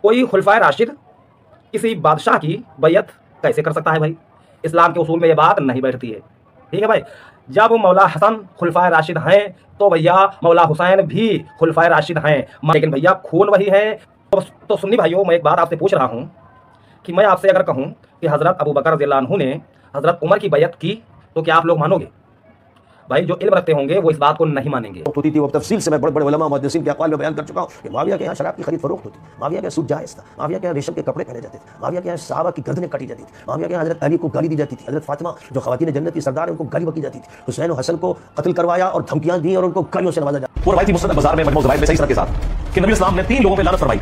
कोई खुलफाए राशिद किसी बादशाह की बैयत कैसे कर सकता है भाई? इस्लाम के उसूल में ये बात नहीं बैठती है। ठीक है भाई, जब मौला हसन खुलफाए राशिद हैं तो भैया मौला हुसैन भी खुलफाए राशिद हैं, लेकिन भैया खून वही है। तो सुन्नी भाइयों, मैं एक बात आपसे पूछ रहा हूँ कि मैं आपसे अगर कहूँ कि हज़रत अबू बकर रज़ियल्लाहु अन्हु ने हज़रत उमर की बैयत की, तो क्या आप लोग मानोगे? भाई जो इल्म रखते होंगे वो इस बात को नहीं मानेंगे। होती थी वो तफसील से मैं बड़े बड़े उलमा मुहद्दिसीन के अक़वाल में बयान कर चुका हूँ कि माविया के यहाँ शराब की खरीद फरोख्त होती, माविया के यहाँ सूद जायज़ था, माविया के यहाँ रेशम के कपड़े पहने जाते थे, माविया के यहाँ सहाबा की गर्दनें काटी जाती थी, माविया के यहाँ हज़रत अली को गाली दी जाती थी, हज़रत फातिमा जो ख़वातीन जन्नत की सरदार है उनको गाली बकी जाती थी, हुसैन और हसन को कत्ल करवाया और धमकियाँ दी और उनको गालियों से नवाजा जाता। वो रवायती मुसनद बाजार में मजमू ज़वाइद में सही तरह के साथ कि नबी इस्लाम ने 3 लोगों पे लानत फरमाई।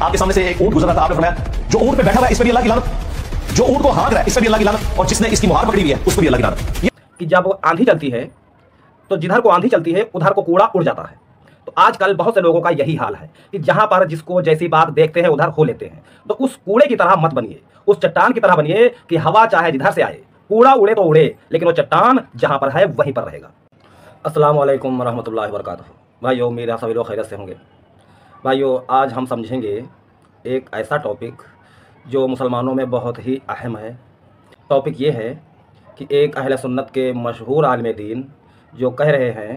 आपके सामने से एक ऊंट गुजरा था, आपने फरमाया जो ऊंट पे बैठा हुआ है इस पर भी अल्लाह की लानत, जो ऊंट को हाँक रहा है इस पर भी अल्लाह की लानत, और जिसने इसकी मुहार पकड़ी हुई है उस पर भी अल्लाह की लानत। कि जब आंधी चलती है तो जिधर को आंधी चलती है उधर को कूड़ा उड़ जाता है। तो आजकल बहुत से लोगों का यही हाल है कि जहां पर जिसको जैसी बात देखते हैं उधर हो लेते हैं। तो उस कूड़े की तरह मत बनिए, उस चट्टान की तरह बनिए कि हवा चाहे जिधर से आए, कूड़ा उड़े तो उड़े, लेकिन वो चट्टान जहां पर है वहीं पर रहेगा। अस्सलाम वालेकुम रहमतुल्लाहि व बरकातुहू। भाइयों, मेरा सभी लोग खैरियत से होंगे। भाइयों, आज हम समझेंगे एक ऐसा टॉपिक जो मुसलमानों में बहुत ही अहम है। टॉपिक ये है कि एक अहले सुन्नत के मशहूर आलिम दीन जो कह रहे हैं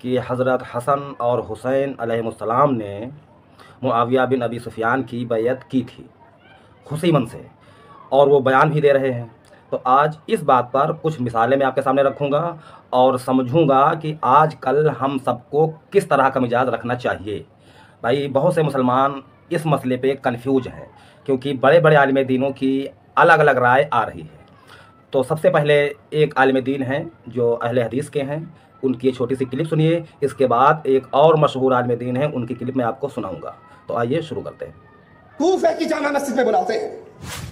कि हज़रत हसन और हुसैन अलैहिमुस्सलाम ने मुआविया बिन अबी सुफियान की बैयत की थी खुशी मन से, और वो बयान भी दे रहे हैं। तो आज इस बात पर कुछ मिसालें मैं आपके सामने रखूँगा और समझूँगा कि आज कल हम सबको किस तरह का मिजाज रखना चाहिए। भाई, बहुत से मुसलमान इस मसले पे कंफ्यूज हैं क्योंकि बड़े बड़े आलिम दीनों की अलग अलग राय आ रही है। तो सबसे पहले एक आलिम दीन हैं जो अहले हदीस के हैं, उनकी एक छोटी सी क्लिप सुनिए। इसके बाद एक और मशहूर आलिम दीन है, उनकी क्लिप मैं आपको सुनाऊंगा। तो आइए शुरू करते हैं। कूफे की जामा मस्जिद में बुलाते हैं,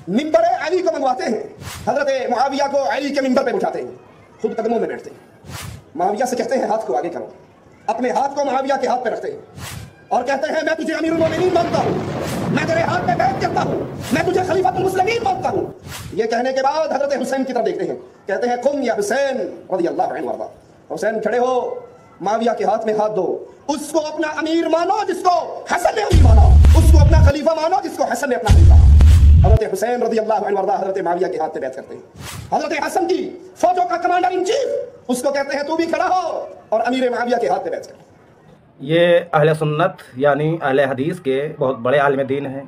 मिंबर अली को मंगवाते हैं, हजरत मुआविया को अली के मिंबर पे बिठाते हैं, खुद कदमों में बैठते हैं, मुआविया से कहते हैं हाथ को आगे करो, अपने हाथ को मुआविया के हाथ पे रखते हैं और कहते हैं मैं तुझे अमीरुल मोमिनीन मानता हूँ, मैं तेरे हाथ पे बैठ करता हूँ, मैं तुझे खलीफतुल मुस्लिमीन मानता हूँ। ये कहने के बाद हजरत हुसैन की तरफ देखते हैं, कहते हैं कुम या हुसैन रज़ियल्लाहु अन्हु वरदा, हुसैन खड़े हो, मुआविया के हाथ में हाथ दो, उसको अपना अमीर मानो जिसको हसन ने अमीर माना, उसको अपना खलीफा मानो जिसको हसन ने अपना खलीफा माना। हजरत हुसैन रज़ियल्लाहु अन्हु वरदा हजरत मुआविया के हाथ पे बैठ करते हैं। हजरत हसन की फौजों का कमांडर इन चीफ, उसको कहते हैं तू भी खड़ा हो और अमीर मुआविया के हाथ पे बैठ कर। ये अहले सुन्नत यानी अहले हदीस के बहुत बड़े आलिम दीन हैं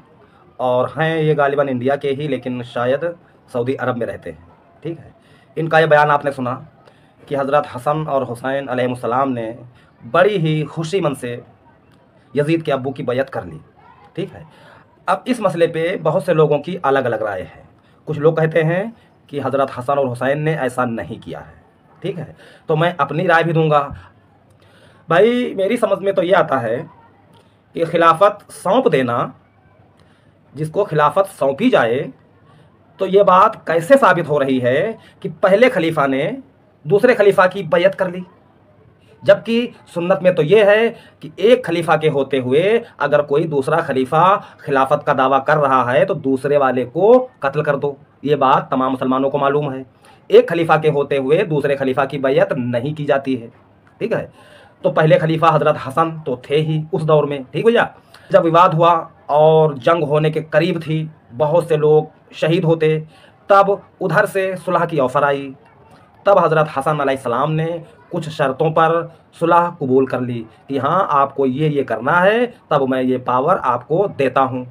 और हैं ये गालिबन इंडिया के ही, लेकिन शायद सऊदी अरब में रहते हैं। ठीक है, इनका ये बयान आपने सुना कि हज़रत हसन और हुसैन अलैहिमुस्सलाम ने बड़ी ही खुशी मन से यजीद के अब्बू की बैयत कर ली। ठीक है, अब इस मसले पे बहुत से लोगों की अलग अलग राय है। कुछ लोग कहते हैं कि हज़रत हसन और हुसैन ने ऐसा नहीं किया है। ठीक है, तो मैं अपनी राय भी दूंगा। भाई, मेरी समझ में तो ये आता है कि खिलाफत सौंप देना, जिसको खिलाफत सौंपी जाए, तो ये बात कैसे साबित हो रही है कि पहले खलीफा ने दूसरे खलीफा की बैयत कर ली, जबकि सुन्नत में तो ये है कि एक खलीफा के होते हुए अगर कोई दूसरा खलीफा खिलाफत का दावा कर रहा है तो दूसरे वाले को कत्ल कर दो। ये बात तमाम मुसलमानों को मालूम है। एक खलीफा के होते हुए दूसरे खलीफा की बैयत नहीं की जाती है। ठीक है, तो पहले खलीफा हज़रत हसन तो थे ही उस दौर में। ठीक भैया, जब विवाद हुआ और जंग होने के करीब थी, बहुत से लोग शहीद होते, तब उधर से सुलह की ऑफ़र आई। तब हज़रत हसन अलैहिस्सलाम ने कुछ शर्तों पर सुलह कबूल कर ली कि हाँ, आपको ये करना है, तब मैं ये पावर आपको देता हूँ।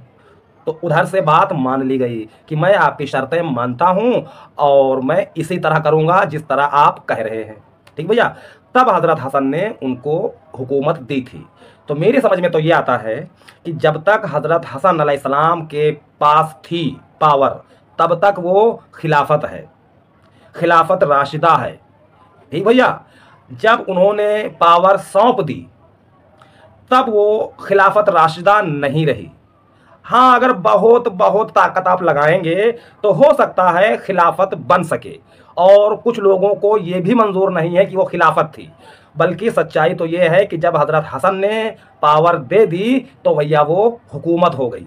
तो उधर से बात मान ली गई कि मैं आपकी शर्तें मानता हूँ और मैं इसी तरह करूँगा जिस तरह आप कह रहे हैं। ठीक भैया, तब हज़रत हसन ने उनको हुकूमत दी थी। तो मेरी समझ में तो ये आता है कि जब तक हज़रत हसन अलैहिस्सलाम के पास थी पावर, तब तक वो खिलाफत है, खिलाफत राशिदा है। ठीक भैया, जब उन्होंने पावर सौंप दी तब वो खिलाफत राशिदा नहीं रही। हाँ, अगर बहुत बहुत ताकत आप लगाएंगे तो हो सकता है खिलाफत बन सके, और कुछ लोगों को ये भी मंजूर नहीं है कि वो खिलाफत थी, बल्कि सच्चाई तो ये है कि जब हज़रत हसन ने पावर दे दी तो भैया वो हुकूमत हो गई।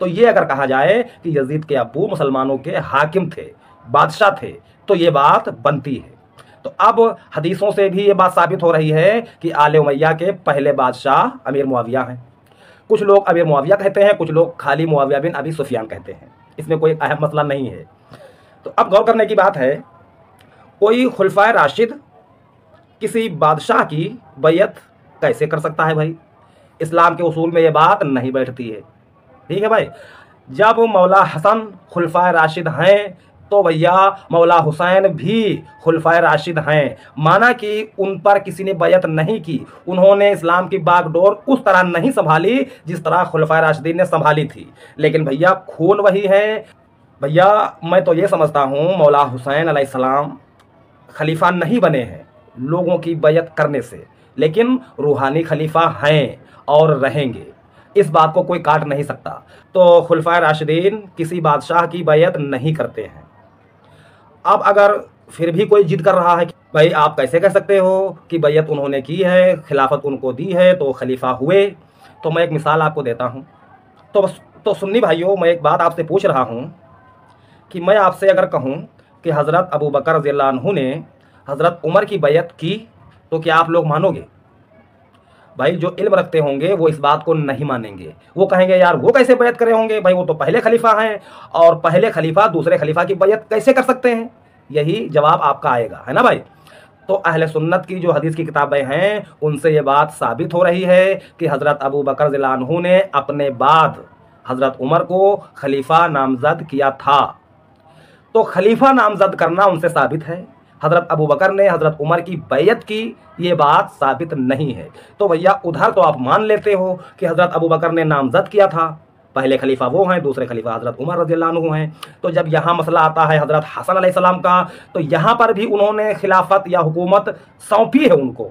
तो ये अगर कहा जाए कि यजीद के अब्बू मुसलमानों के हाकिम थे, बादशाह थे, तो ये बात बनती है। तो अब हदीसों से भी ये बात साबित हो रही है कि आले उमैया के पहले बादशाह अमीर मुआविया हैं। कुछ लोग अमीर मुआविया कहते हैं, कुछ लोग खाली मुआविया बिन अबी सुफियान कहते हैं। इसमें कोई अहम मसला नहीं है। तो अब गौर करने की बात है, कोई खुलफाए राशिद किसी बादशाह की बैयत कैसे कर सकता है भाई? इस्लाम के उसूल में ये बात नहीं बैठती है। ठीक है भाई, जब मौला हसन खुलफाए राशिद हैं तो भैया मौला हुसैन भी खुलफाए राशिद हैं। माना कि उन पर किसी ने बैयत नहीं की, उन्होंने इस्लाम की बागडोर उस तरह नहीं संभाली जिस तरह खुलफाए राशिदीन ने संभाली थी, लेकिन भैया खून वही है। भैया मैं तो ये समझता हूँ मौला हुसैन अलैहिस्सलाम खलीफा नहीं बने हैं लोगों की बैयत करने से, लेकिन रूहानी खलीफा हैं और रहेंगे। इस बात को कोई काट नहीं सकता। तो खुलफाए राशिदीन किसी बादशाह की बैयत नहीं करते हैं। अब अगर फिर भी कोई जिद कर रहा है कि भाई आप कैसे कह सकते हो कि बैयत उन्होंने की है, खिलाफत उनको दी है तो खलीफा हुए, तो मैं एक मिसाल आपको देता हूँ। तो सुन्नी भाइयों, मैं एक बात आपसे पूछ रहा हूँ कि मैं आपसे अगर कहूँ कि हज़रत अबू बकर रज़ियल्लाहु अन्हु ने हज़रत उमर की बैयत की, तो क्या आप लोग मानोगे? भाई जो इल्म रखते होंगे वो इस बात को नहीं मानेंगे। वो कहेंगे यार वो कैसे बैयत करे होंगे, भाई वो तो पहले खलीफा हैं और पहले खलीफा दूसरे खलीफा की बैयत कैसे कर सकते हैं? यही जवाब आपका आएगा, है ना भाई। तो अहले सुन्नत की जो हदीस की किताबें हैं उनसे ये बात साबित हो रही है कि हज़रत अबू बकर रज़ियल्लाहु अन्हु ने अपने बाद हज़रत उमर को खलीफा नामज़द किया था। तो खलीफा नामज़द करना उनसे साबित है। हज़रत अबू बकर ने हज़रत उमर की बैयत की, ये बात साबित नहीं है। तो भैया उधर तो आप मान लेते हो कि हज़रत अबू बकर ने नामज़द किया था, पहले खलीफा वो हैं, दूसरे खलीफा हज़रत उमर रज़ियल्लाहु अन्हु हैं। तो जब यहाँ मसला आता है हज़रत हसन अलैहिस्सलाम का, तो यहाँ पर भी उन्होंने खिलाफत या हुकूमत सौंपी है उनको।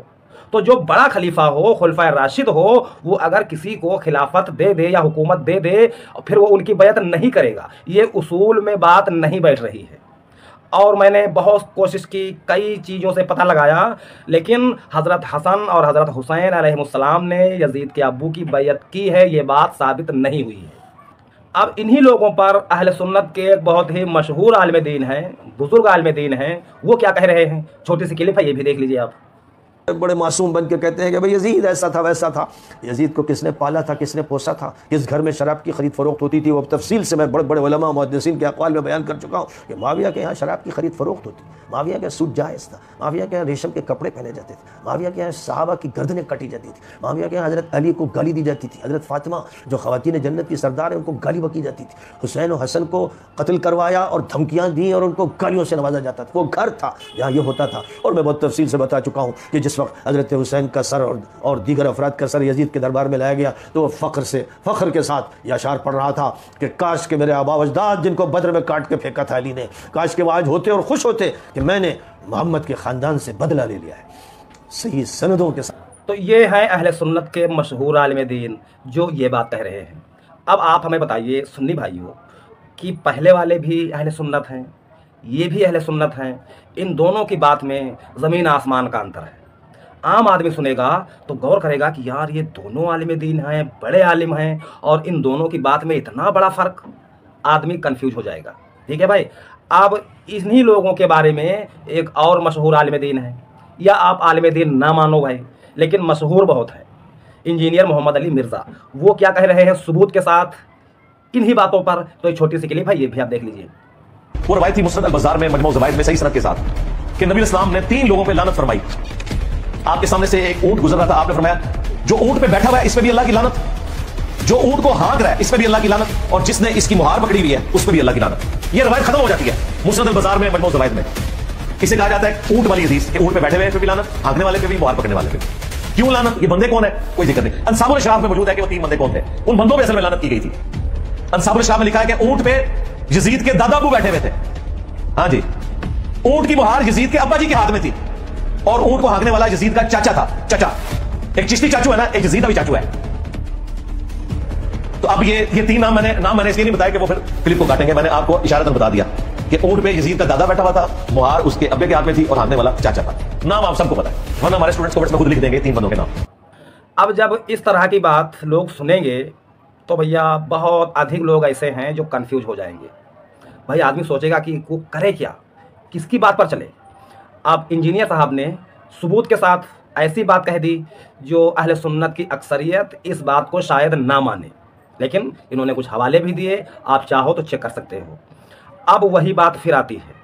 तो जो बड़ा खलीफा हो, खुलफाए राशिद हो, वो अगर किसी को खिलाफत दे दे या हुकूमत दे दे फिर वो उनकी बैयत नहीं करेगा, ये उसूल में बात नहीं बैठ रही है। और मैंने बहुत कोशिश की, कई चीज़ों से पता लगाया, लेकिन हज़रत हसन और हज़रत हुसैन अलैहिमुस्सलाम ने यजीद के अब्बू की बैयत की है, ये बात साबित नहीं हुई है। अब इन्हीं लोगों पर अहले सुन्नत के एक बहुत ही मशहूर आलिम दीन हैं, बुजुर्ग आलिम दीन हैं, वो क्या कह रहे हैं, छोटी सी क्लिप है, ये भी देख लीजिए आप। बड़े मासूम बन के कहते हैं कि भाई यजीद ऐसा था वैसा था। यजीद को किसने पाला था, किसने पोसा था, किस घर में शराब की खरीद फरोख्त होती थी, वो तफसील से मैं बड़े बड़े उलमा मुहद्दिसीन के अक़वाल में बयान कर चुका हूँ कि माविया के यहाँ शराब की खरीद फरोख्त होती, माविया के यहाँ सूद जायज़ था, माविया के यहाँ रेशम के कपड़े पहने जाते थे, माविया के यहाँ सहाबा की गर्दनें कटी जाती थी, माविया के यहाँ हज़रत अली को गाली दी जाती थी, हज़रत फातिमा जो ख़वातीन जन्नत की सरदार है उनको गाली बकी जाती थी, हुसैन और हसन को कत्ल करवाया और धमकियाँ दी और उनको गालियों से नवाजा जाता था। वो घर था जहाँ ये होता था। और मैं बहुत तफसील से बता चुका हूँ कि जिस वक्त हज़रत हुसैन का सर और दीगर अफराद का सर यजीद के दरबार में लाया गया तो वो फ़ख्र के साथ ये अशार पढ़ रहा था कि काश के मेरे आबा अजदाद जिनको बद्र में काट के फेंका था अली ने, काश के वो आज होते और खुश होते कि मैंने मोहम्मद के ख़ानदान से बदला ले लिया है, सही सनदों के साथ। तो ये हैं अहले सुन्नत के मशहूर आलिम दीन जो ये बात कह रहे हैं। अब आप हमें बताइए सुन्नी भाइयों कि पहले वाले भी अहले सुन्नत हैं, ये भी अहले सुन्नत हैं, इन दोनों की बात में ज़मीन आसमान का अंतर है। आम आदमी सुनेगा तो गौर करेगा कि यार ये दोनों आलिम दीन हैं, बड़े आलिम हैं, और इन दोनों की बात में इतना बड़ा फ़र्क, आदमी कंफ्यूज हो जाएगा। ठीक है भाई। अब इन्हीं लोगों के बारे में एक और मशहूर आलिम दीन है, या आप आलिम दीन ना मानो भाई, लेकिन मशहूर बहुत है, इंजीनियर मोहम्मद अली मिर्ज़ा। वो क्या कह रहे हैं सबूत के साथ इन्हीं बातों पर। तो एक छोटी सी क्लिप है, ये भी आप देख लीजिए। वो रवायत थी मुस्नद अल-बज़्ज़ार में मजमू ज़वाइद में सही सनद के साथ कि नबी इस्लाम ने 3 लोगों पे लानत फरमाई। आपके सामने से एक ऊंट गुजर रहा था, आपने फरमाया जो ऊंट पे बैठा हुआ है इस पे भी अल्लाह की लानत, जो ऊंट को हाँक रहा है इस पे भी अल्लाह की लानत, और जिसने इसकी मुहार पकड़ी हुई है उस पे भी अल्लाह की लानत। ये रवायत खत्म हो जाती है मुस्नद अल-बज़्ज़ार में मजमू ज़वाइद में। इसे कहा जाता है ऊंट वाली हदीस कि ऊंट पे बैठे हुए पे भी लानत, हाँकने वाले पे भी, मुहार पकड़ने वाले पे। क्यों लानत? ये बंदे कौन है? कोई जिक्र नहीं। अंसाबुल शराफ में मौजूद है कि वो 3 बंदे कौन थे, उन बंदों पे असल में लानत की गई थी। अंसाबुल शराफ में लिखा है कि ऊंट पे यजीद के दादा अबू बैठे हुए थे। हाँ जी, ऊंट की मुहार यजीद के अब्बा जी के हाथ में थी, और ऊंट को हाँकने वाला यजीद का चाचा था। चाचा एक चिश्ती चाचू है ना, एक यजीद का भी चाचू है। तो अब ये 3 नाम मैंने इसलिए नहीं बताया कि वो फिर क्लिप को काटेंगे। मैंने आपको इशारतन बता दिया कि ऊंट पे यजीद का दादा बैठा हुआ था, मुहार उसके अब्बे के हाथ में थी, और हाँकने वाला चाचा था। नाम आप सबको पता है, वरना हमारे स्टूडेंट्स को में खुद लिख देंगे 3 बंदों के नाम। अब जब इस तरह की बात लोग सुनेंगे तो भैया बहुत अधिक लोग ऐसे हैं जो कंफ्यूज हो जाएंगे। भाई आदमी सोचेगा कि वो करे क्या, किसकी बात पर चले। अब इंजीनियर साहब ने सबूत के साथ ऐसी बात कह दी जो अहले सुन्नत की अक्सरियत इस बात को शायद ना माने, लेकिन इन्होंने कुछ हवाले भी दिए, आप चाहो तो चेक कर सकते हो। अब वही बात फिर आती है।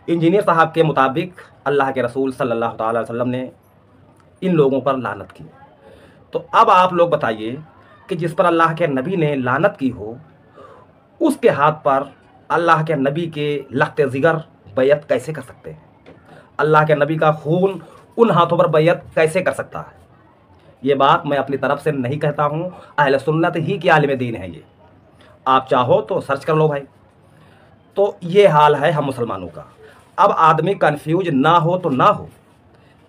इंजीनियर साहब के मुताबिक अल्लाह के रसूल सल्लल्लाहु अलैहि वसल्लम ने इन लोगों पर लानत की। तो अब आप लोग बताइए कि जिस पर अल्लाह के नबी ने लानत की हो, उसके हाथ पर अल्लाह के नबी के लख्त जिगर बैयत कैसे कर सकते हैं? अल्लाह के नबी का खून उन हाथों पर बैयत कैसे कर सकता है? ये बात मैं अपनी तरफ से नहीं कहता हूँ, अहले सुन्नत ही के आलिम दीन है ये। आप चाहो तो सर्च कर लो भाई। तो ये हाल है हम मुसलमानों का। अब आदमी कंफ्यूज ना हो तो ना हो,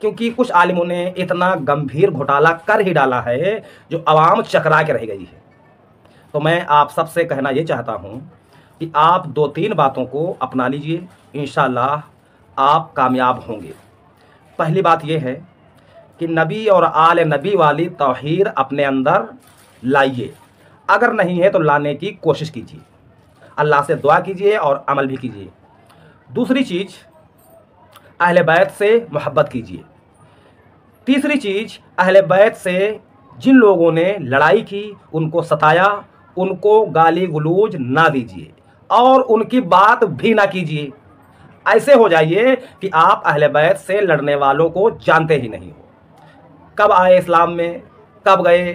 क्योंकि कुछ आलिमों ने इतना गंभीर घोटाला कर ही डाला है जो आवाम चकरा के रह गई है। तो मैं आप सबसे कहना ये चाहता हूँ कि आप 2-3 बातों को अपना लीजिए, इंशाअल्लाह आप कामयाब होंगे। पहली बात यह है कि नबी और आले नबी वाली तौहीद अपने अंदर लाइए, अगर नहीं है तो लाने की कोशिश कीजिए, अल्लाह से दुआ कीजिए और अमल भी कीजिए। दूसरी चीज़, अहले बैत से मोहब्बत कीजिए। तीसरी चीज़, अहले बैत से जिन लोगों ने लड़ाई की, उनको सताया, उनको गाली गलौज ना दीजिए और उनकी बात भी ना कीजिए। ऐसे हो जाइए कि आप अहले बैत से लड़ने वालों को जानते ही नहीं हो। कब आए इस्लाम में, कब गए,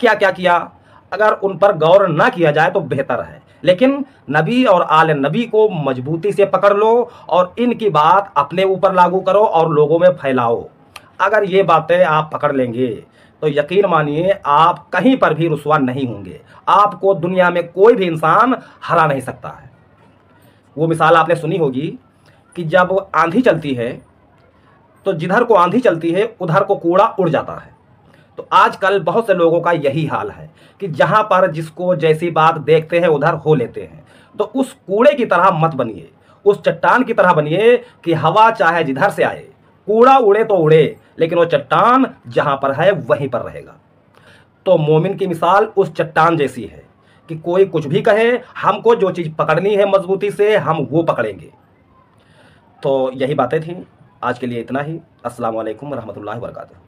क्या क्या किया, अगर उन पर गौर ना किया जाए तो बेहतर है। लेकिन नबी और आले नबी को मजबूती से पकड़ लो और इनकी बात अपने ऊपर लागू करो और लोगों में फैलाओ। अगर ये बातें आप पकड़ लेंगे तो यकीन मानिए आप कहीं पर भी रुसवा नहीं होंगे। आपको दुनिया में कोई भी इंसान हरा नहीं सकता है। वो मिसाल आपने सुनी होगी कि जब आंधी चलती है तो जिधर को आंधी चलती है उधर को कूड़ा उड़ जाता है। तो आजकल बहुत से लोगों का यही हाल है कि जहां पर जिसको जैसी बात देखते हैं उधर हो लेते हैं। तो उस कूड़े की तरह मत बनिए, उस चट्टान की तरह बनिए कि हवा चाहे जिधर से आए, कूड़ा उड़े तो उड़े, लेकिन वो चट्टान जहां पर है वहीं पर रहेगा। तो मोमिन की मिसाल उस चट्टान जैसी है कि कोई कुछ भी कहे, हमको जो चीज़ पकड़नी है मजबूती से हम वो पकड़ेंगे। तो यही बातें थी, आज के लिए इतना ही। अस्सलाम वालेकुम रहमतुल्लाहि व बरकातुहू।